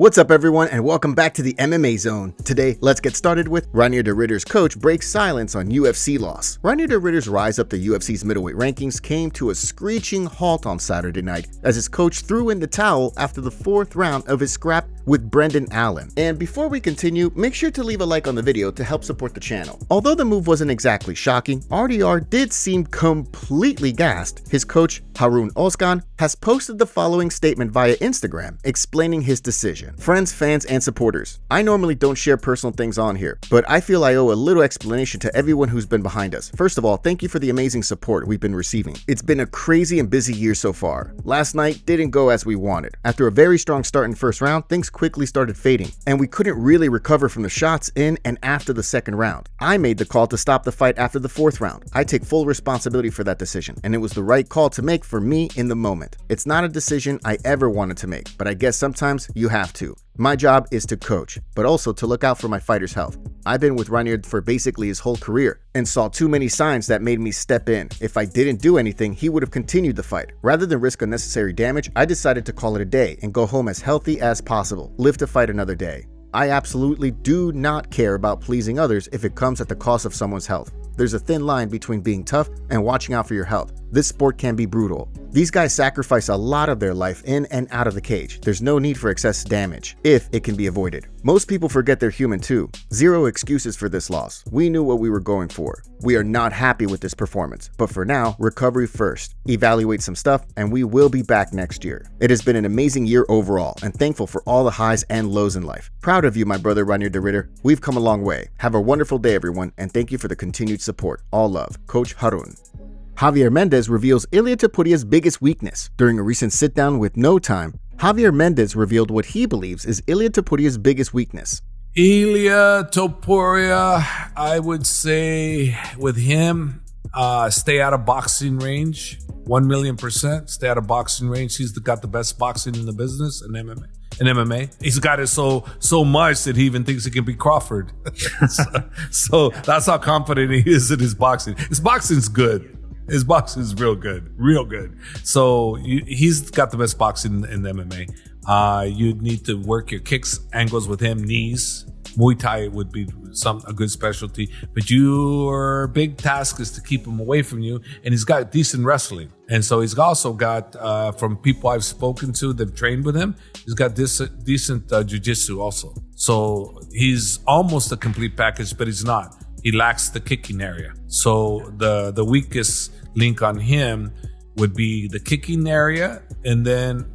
What's up everyone and welcome back to the MMA Zone. Today, let's get started with Reinier de Ridder's coach breaks silence on UFC loss. Reinier de Ridder's rise up the UFC's middleweight rankings came to a screeching halt on Saturday night as his coach threw in the towel after the fourth round of his scrap with Brendan Allen. And before we continue, make sure to leave a like on the video to help support the channel. Although the move wasn't exactly shocking, RDR did seem completely gassed. His coach, Harun Ozkan, has posted the following statement via Instagram explaining his decision. Friends, fans, and supporters, I normally don't share personal things on here, but I feel I owe a little explanation to everyone who's been behind us. First of all, thank you for the amazing support we've been receiving. It's been a crazy and busy year so far. Last night didn't go as we wanted. After a very strong start in first round, things quickly started fading, and we couldn't really recover from the shots in and after the second round. I made the call to stop the fight after the fourth round. I take full responsibility for that decision, and it was the right call to make for me in the moment. It's not a decision I ever wanted to make, but I guess sometimes you have to. My job is to coach, but also to look out for my fighter's health. I've been with Reinier for basically his whole career and saw too many signs that made me step in. If I didn't do anything, he would have continued the fight. Rather than risk unnecessary damage, I decided to call it a day and go home as healthy as possible, live to fight another day. I absolutely do not care about pleasing others if it comes at the cost of someone's health. There's a thin line between being tough and watching out for your health. This sport can be brutal. These guys sacrifice a lot of their life in and out of the cage. There's no need for excess damage, if it can be avoided. Most people forget they're human too. Zero excuses for this loss. We knew what we were going for. We are not happy with this performance, but for now, recovery first. Evaluate some stuff, and we will be back next year. It has been an amazing year overall, and thankful for all the highs and lows in life. Proud of you, my brother Reinier de Ridder. We've come a long way. Have a wonderful day, everyone, and thank you for the continued support. All love, Coach Harun. Javier Mendez reveals Ilia Topuria's biggest weakness. During a recent sit-down with No Time, Javier Mendez revealed what he believes is Ilia Topuria's biggest weakness. Ilia Topuria, I would say with him, stay out of boxing range, 1,000,000%. Stay out of boxing range. He's got the best boxing in the business in MMA. He's got it so much that he even thinks he can beat Crawford. so that's how confident he is in his boxing. His boxing's good. His boxing is real good. So he's got the best boxing in the MMA. You need to work your kicks, angles with him, knees. Muay Thai would be a good specialty, but your big task is to keep him away from you. And he's got decent wrestling, and so he's also got from people I've spoken to that've trained with him, he's got decent jiu-jitsu also. So he's almost a complete package, but he's not. He lacks the kicking area. So the weakest link on him would be the kicking area, and then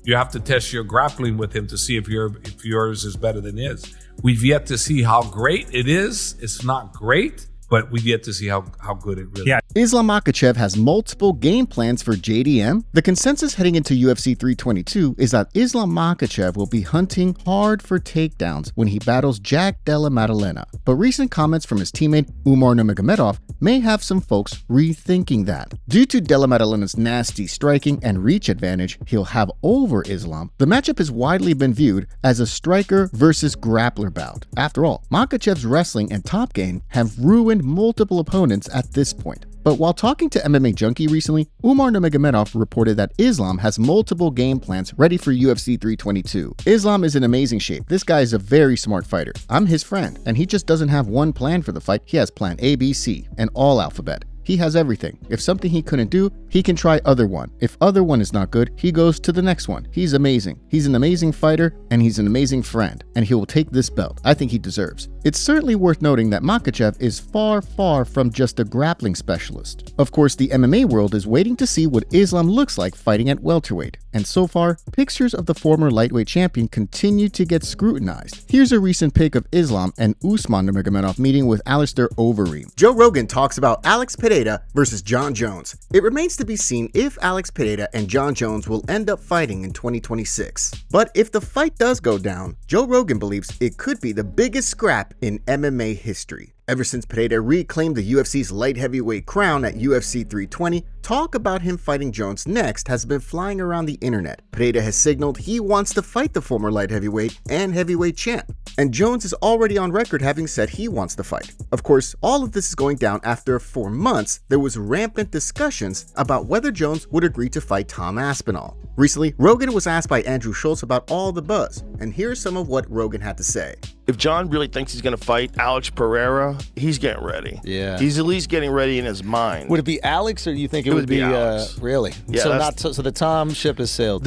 you have to test your grappling with him to see if yours is better than his. We've yet to see how great it is. It's not great, but we've yet to see how good it really is. Islam Makhachev has multiple game plans for JDM. The consensus heading into UFC 322 is that Islam Makhachev will be hunting hard for takedowns when he battles Jack Della Maddalena. But recent comments from his teammate Umar Nurmagomedov may have some folks rethinking that. Due to Della Maddalena's nasty striking and reach advantage he'll have over Islam, the matchup has widely been viewed as a striker versus grappler bout. After all, Makhachev's wrestling and top game have ruined multiple opponents at this point. But while talking to MMA Junkie recently, Umar Nurmagomedov reported that Islam has multiple game plans ready for UFC 322. Islam is in amazing shape. This guy is a very smart fighter. I'm his friend, and he just doesn't have one plan for the fight. He has plan A, B, C, and all alphabet. He has everything. If something he couldn't do, he can try other one. If other one is not good, he goes to the next one. He's amazing. He's an amazing fighter, and he's an amazing friend, and he will take this belt. I think he deserves. It's certainly worth noting that Makhachev is far from just a grappling specialist. Of course, the MMA world is waiting to see what Islam looks like fighting at welterweight, and so far, pictures of the former lightweight champion continue to get scrutinized. Here's a recent pic of Islam and Usman Nurmagomedov meeting with Alistair Overeem. Joe Rogan talks about Alex Pereira versus John Jones. It remains to be seen if Alex Pereira and John Jones will end up fighting in 2026. But if the fight does go down, Joe Rogan believes it could be the biggest scrap in MMA history. Ever since Pereira reclaimed the UFC's light heavyweight crown at UFC 320, talk about him fighting Jones next has been flying around the internet. Pereira has signaled he wants to fight the former light heavyweight and heavyweight champ, and Jones is already on record having said he wants to fight. Of course, all of this is going down after for months there was rampant discussions about whether Jones would agree to fight Tom Aspinall. Recently, Rogan was asked by Andrew Schultz about all the buzz, and here's some of what Rogan had to say. If John really thinks he's going to fight Alex Pereira, he's getting ready. Yeah. He's at least getting ready in his mind. Would it be Alex, or you think it would be Alex. really? Yeah, So the Tom ship has sailed.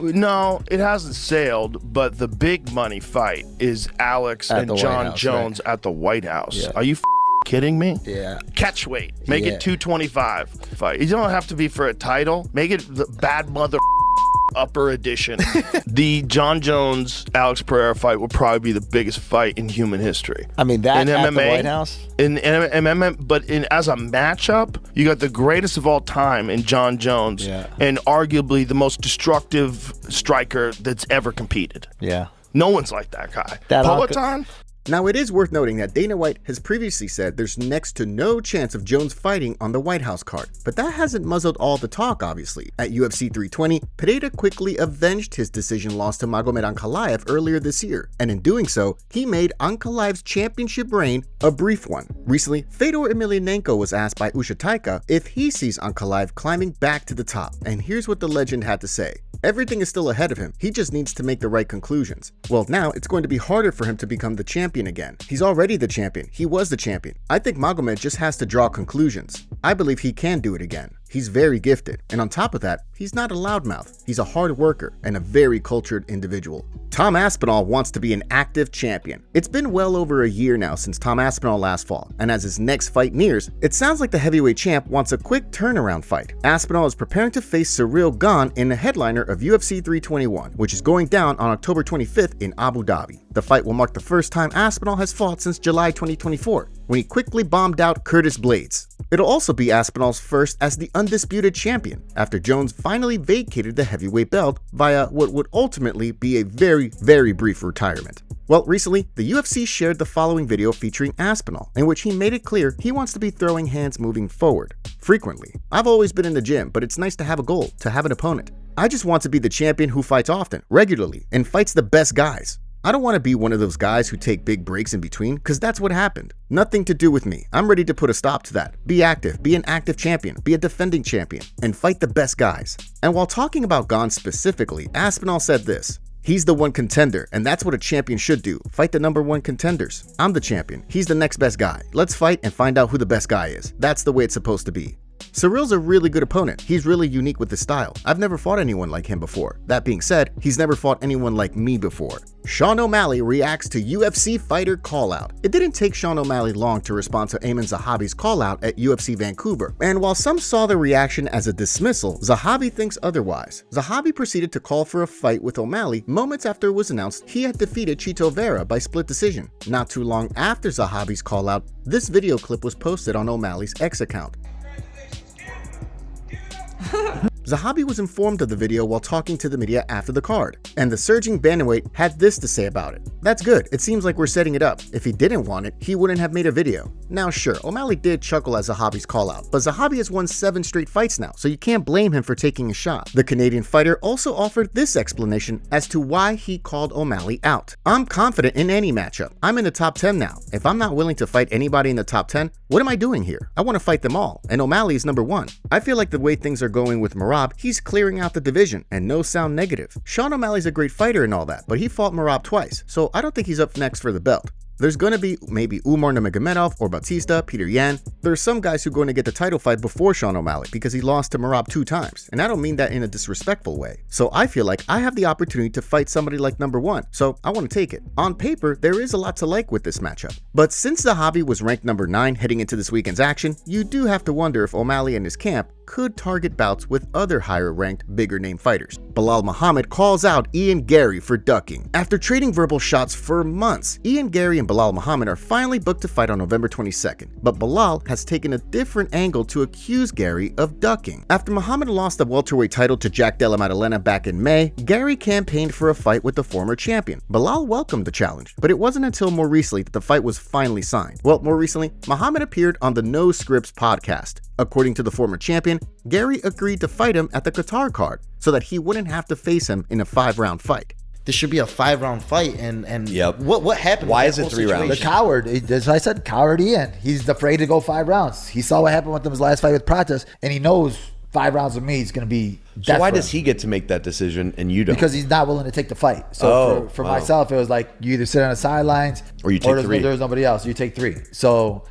No, it hasn't sailed, but the big money fight is Alex At and the White John House, Jones at the White House. Yeah. Are you kidding me? Yeah. Catch weight. Make Yeah. it 225 fight. You don't have to be for a title. Make it the bad mother upper edition. The John Jones Alex Pereira fight will probably be the biggest fight in human history. I mean, that in at MMA, the White House? In MMA, but as a matchup, you got the greatest of all time in John Jones, and arguably the most destructive striker that's ever competed. Yeah. No one's like that guy. Peloton? Now, it is worth noting that Dana White has previously said there's next to no chance of Jones fighting on the White House card, but that hasn't muzzled all the talk, obviously. At UFC 320, Pereira quickly avenged his decision loss to Magomed Ankalaev earlier this year, and in doing so, he made Ankalaev's championship reign a brief one. Recently, Fedor Emelianenko was asked by Usha Taika if he sees Ankalaev climbing back to the top, and here's what the legend had to say. Everything is still ahead of him, he just needs to make the right conclusions. Well, now it's going to be harder for him to become the champion again. He's already the champion, he was the champion. I think Magomed just has to draw conclusions. I believe he can do it again. He's very gifted, and on top of that, he's not a loudmouth. He's a hard worker and a very cultured individual. Tom Aspinall wants to be an active champion. It's been well over a year now since Tom Aspinall last fought, and as his next fight nears, it sounds like the heavyweight champ wants a quick turnaround fight. Aspinall is preparing to face Ciryl Gane in the headliner of UFC 321, which is going down on October 25th in Abu Dhabi. The fight will mark the first time Aspinall has fought since July 2024, when he quickly bombed out Curtis Blades. It'll also be Aspinall's first as the undisputed champion, after Jones finally vacated the heavyweight belt via what would ultimately be a very, very brief retirement. Well, recently, the UFC shared the following video featuring Aspinall, in which he made it clear he wants to be throwing hands moving forward, frequently. I've always been in the gym, but it's nice to have a goal, to have an opponent. I just want to be the champion who fights often, regularly, and fights the best guys. I don't want to be one of those guys who take big breaks in between, because that's what happened. Nothing to do with me. I'm ready to put a stop to that. Be active, be an active champion, be a defending champion, and fight the best guys. And while talking about Gane specifically, Aspinall said this: he's the one contender, and that's what a champion should do. Fight the number one contenders. I'm the champion. He's the next best guy. Let's fight and find out who the best guy is. That's the way it's supposed to be. Ciryl's a really good opponent. He's really unique with his style. I've never fought anyone like him before. That being said, he's never fought anyone like me before. Sean O'Malley reacts to UFC fighter callout. It didn't take Sean O'Malley long to respond to Ayman Zahabi's callout at UFC Vancouver, and while some saw the reaction as a dismissal, Zahabi thinks otherwise. Zahabi proceeded to call for a fight with O'Malley moments after it was announced he had defeated Chito Vera by split decision. Not too long after Zahabi's callout, this video clip was posted on O'Malley's X account. Zahabi was informed of the video while talking to the media after the card, and the surging bantamweight had this to say about it. That's good, it seems like we're setting it up. If he didn't want it, he wouldn't have made a video. Now sure, O'Malley did chuckle at Zahabi's callout, but Zahabi has won 7 straight fights now, so you can't blame him for taking a shot. The Canadian fighter also offered this explanation as to why he called O'Malley out. I'm confident in any matchup. I'm in the top 10 now. If I'm not willing to fight anybody in the top 10, what am I doing here? I want to fight them all, and O'Malley is number 1. I feel like the way things are going with Merab, he's clearing out the division, and no sound negative. Sean O'Malley's a great fighter and all that, but he fought Merab twice, so I don't think he's up next for the belt. There's going to be maybe Umar Nurmagomedov or Bautista, Peter Yan. There are some guys who are going to get the title fight before Sean O'Malley because he lost to Merab 2 times, and I don't mean that in a disrespectful way. So I feel like I have the opportunity to fight somebody like number 1, so I want to take it. On paper, there is a lot to like with this matchup, but since Zahabi was ranked number 9 heading into this weekend's action, you do have to wonder if O'Malley and his camp could target bouts with other higher-ranked, bigger-name fighters. Belal Muhammad calls out Ian Garry for ducking. After trading verbal shots for months, Ian Garry and Belal Muhammad are finally booked to fight on November 22nd, but Belal has taken a different angle to accuse Garry of ducking. After Muhammad lost the welterweight title to Jack Della Maddalena back in May, Garry campaigned for a fight with the former champion. Belal welcomed the challenge, but it wasn't until more recently that the fight was finally signed. Well, more recently, Muhammad appeared on the No Scripts podcast. According to the former champion, Garry agreed to fight him at the Qatar card so that he wouldn't have to face him in a 5-round fight. This should be a 5-round fight, and Yep. what happened? Why with is that it whole 3 rounds? The situation? coward, as I said, coward Ian. He's afraid to go 5 rounds. He saw what happened with his last fight with Pratas, and he knows 5 rounds with me is going to be So death why for does him. he get to make that decision and you don't? Because he's not willing to take the fight. So for myself, it was like you either sit on the sidelines Or you take 3. There's nobody else. You take 3. So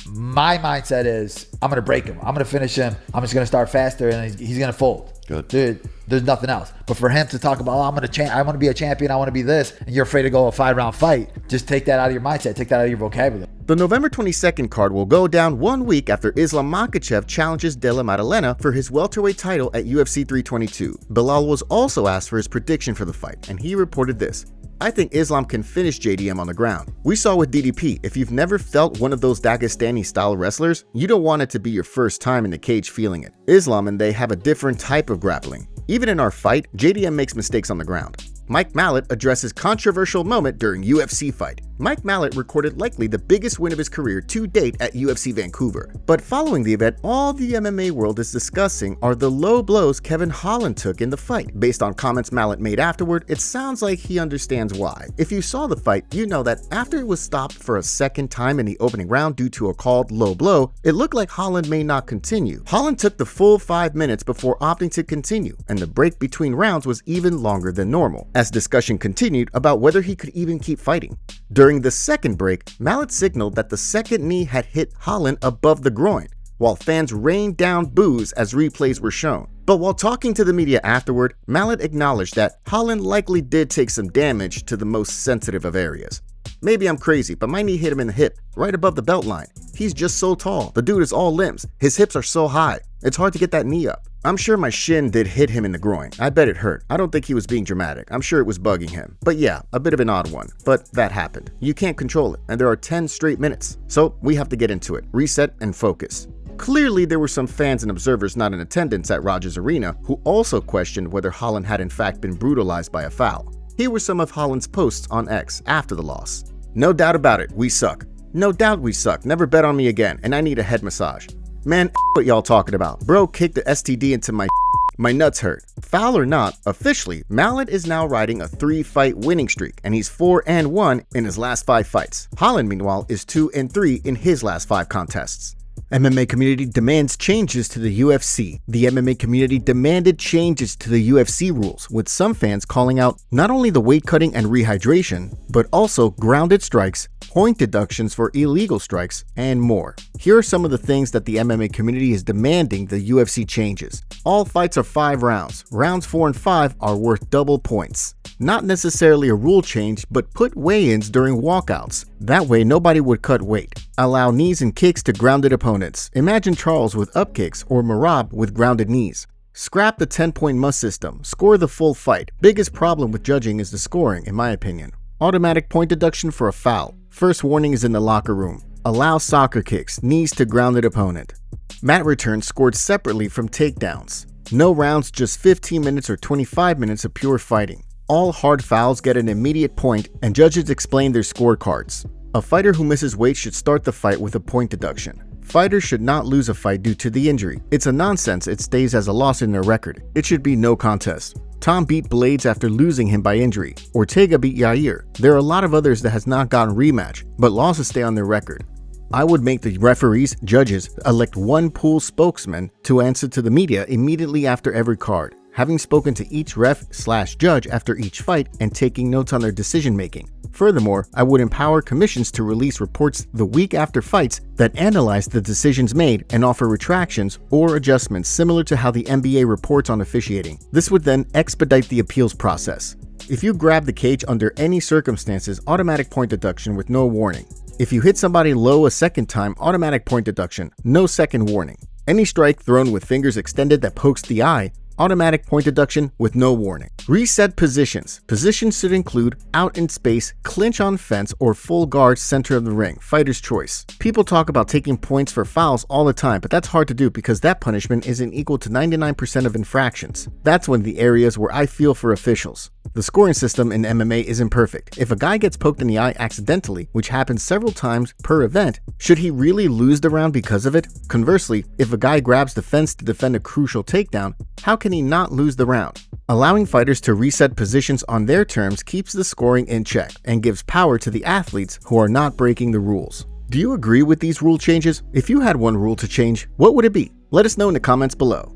my mindset is I'm going to break him. I'm going to finish him. I'm just going to start faster and he's going to fold. Good. Dude, there's nothing else. But for him to talk about, I want to be a champion, I want to be this, and you're afraid to go a 5-round fight, just take that out of your mindset. Take that out of your vocabulary. The November 22nd card will go down 1 week after Islam Makhachev challenges De La Maddalena for his welterweight title at UFC 322. Belal was also asked for his prediction for the fight, and he reported this. I think Islam can finish JDM on the ground. We saw with DDP, if you've never felt one of those Dagestani-style wrestlers, you don't want it to be your first time in the cage feeling it. Islam and they have a different type of grappling. Even in our fight, JDM makes mistakes on the ground. Mike Malott addresses controversial moment during UFC fight. Mike Malott recorded likely the biggest win of his career to date at UFC Vancouver. But following the event, all the MMA world is discussing are the low blows Kevin Holland took in the fight. Based on comments Malott made afterward, it sounds like he understands why. If you saw the fight, you know that after it was stopped for a second time in the opening round due to a called low blow, it looked like Holland may not continue. Holland took the full 5 minutes before opting to continue, and the break between rounds was even longer than normal, as discussion continued about whether he could even keep fighting. During the second break, Malott signaled that the second knee had hit Holland above the groin, while fans rained down boos as replays were shown. But while talking to the media afterward, Malott acknowledged that Holland likely did take some damage to the most sensitive of areas. Maybe I'm crazy, but my knee hit him in the hip, right above the belt line. He's just so tall. The dude is all limbs. His hips are so high. It's hard to get that knee up. I'm sure my shin did hit him in the groin. I bet it hurt. I don't think he was being dramatic. I'm sure it was bugging him. But yeah, a bit of an odd one. But that happened. You can't control it, and there are 10 straight minutes. So we have to get into it, reset, and focus. Clearly, there were some fans and observers not in attendance at Rogers Arena who also questioned whether Holland had in fact been brutalized by a foul. Here were some of Holland's posts on X after the loss. No doubt about it, we suck. No doubt we suck. Never bet on me again, and I need a head massage. Man, what y'all talking about? Bro kicked the STD into my nuts hurt. Foul or not, officially, Malott is now riding a 3-fight winning streak, and he's 4-1 in his last 5 fights. Holland, meanwhile, is 2-3 in his last 5 contests. MMA community demands changes to the UFC. The MMA community demanded changes to the UFC rules, with some fans calling out not only the weight cutting and rehydration, but also grounded strikes, point deductions for illegal strikes, and more. Here are some of the things that the MMA community is demanding the UFC changes. All fights are 5 rounds. Rounds 4 and 5 are worth double points. Not necessarily a rule change, but put weigh-ins during walkouts. That way nobody would cut weight. Allow knees and kicks to grounded opponents. Imagine Charles with up kicks or Merab with grounded knees. Scrap the 10-point must system. Score the full fight. Biggest problem with judging is the scoring, in my opinion. Automatic point deduction for a foul. First warning is in the locker room. Allow soccer kicks, knees to grounded opponent. Mat returns scored separately from takedowns. No rounds, just 15 minutes or 25 minutes of pure fighting. All hard fouls get an immediate point, and judges explain their scorecards. A fighter who misses weight should start the fight with a point deduction. Fighters should not lose a fight due to the injury. It's a nonsense it stays as a loss in their record. It should be no contest. Tom beat Blades after losing him by injury. Ortega beat Javier. There are a lot of others that has not gotten rematch, but losses stay on their record. I would make the referees, judges, elect one pool spokesman to answer to the media immediately after every card, having spoken to each ref/judge after each fight and taking notes on their decision making. Furthermore, I would empower commissions to release reports the week after fights that analyze the decisions made and offer retractions or adjustments similar to how the NBA reports on officiating. This would then expedite the appeals process. If you grab the cage under any circumstances, automatic point deduction with no warning. If you hit somebody low a second time, automatic point deduction, no second warning. Any strike thrown with fingers extended that pokes the eye, automatic point deduction with no warning. Reset positions. Positions should include out in space, clinch on fence, or full guard center of the ring. Fighter's choice. People talk about taking points for fouls all the time, but that's hard to do because that punishment isn't equal to 99% of infractions. That's one of the areas where I feel for officials. The scoring system in MMA isn't perfect. If a guy gets poked in the eye accidentally, which happens several times per event, should he really lose the round because of it? Conversely, if a guy grabs the fence to defend a crucial takedown, how can he not lose the round? Allowing fighters to reset positions on their terms keeps the scoring in check and gives power to the athletes who are not breaking the rules. Do you agree with these rule changes? If you had one rule to change, what would it be? Let us know in the comments below.